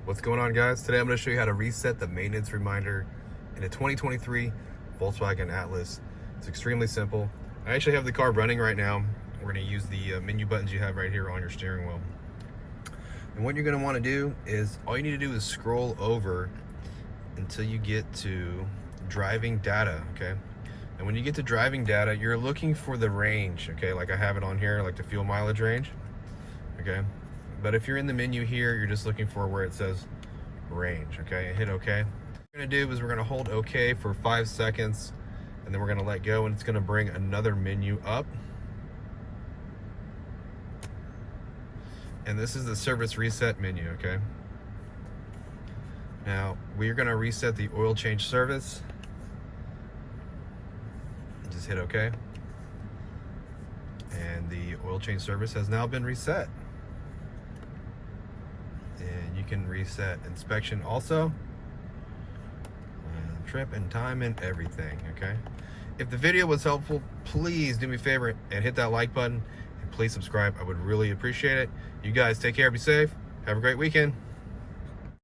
What's going on, guys? Today I'm going to show you how to reset the maintenance reminder in a 2023 Volkswagen Atlas. It's extremely simple. I actually have the car running right now. We're going to use the menu buttons you have right here on your steering wheel. And what you're going to want to do is, all you need to do is scroll over until you get to driving data, okay? And when you get to driving data, you're looking for the range, okay? Like I have it on here, like the fuel mileage range, okay? But if you're in the menu here, you're just looking for where it says range, okay? Hit OK. What we're gonna do is we're gonna hold OK for 5 seconds, and then we're gonna let go, and it's gonna bring another menu up. And this is the service reset menu, okay? Now, we're gonna reset the oil change service. Just hit OK. And the oil change service has now been reset. And you can reset inspection also, and trip and time and everything, okay? If the video was helpful, please do me a favor and hit that like button, and please subscribe. I would really appreciate it. You guys take care, be safe, have a great weekend.